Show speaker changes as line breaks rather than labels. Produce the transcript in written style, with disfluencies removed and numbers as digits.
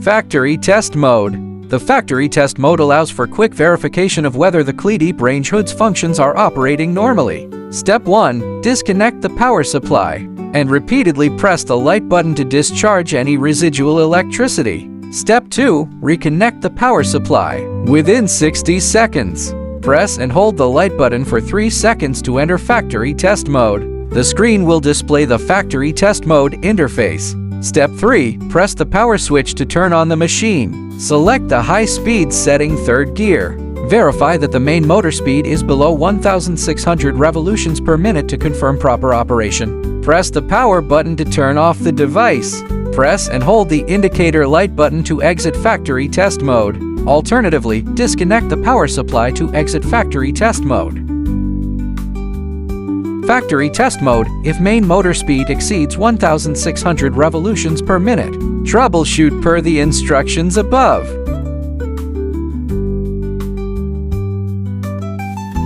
Factory Test Mode. The factory test mode allows for quick verification of whether the deep range hood's functions are operating normally. Step 1. Disconnect the power supply and repeatedly press the light button to discharge any residual electricity. Step 2. Reconnect the power supply. Within 60 seconds, press and hold the light button for 3 seconds to enter factory test mode. The screen will display the factory test mode interface. Step 3. Press the power switch to turn on the machine. Select the high-speed setting 3rd gear. Verify that the main motor speed is below 1,600 revolutions per minute to confirm proper operation. Press the power button to turn off the device. Press and hold the indicator light button to exit factory test mode. Alternatively, disconnect the power supply to exit factory test mode. Factory test mode if main motor speed exceeds 1,600 revolutions per minute. Troubleshoot per the instructions above.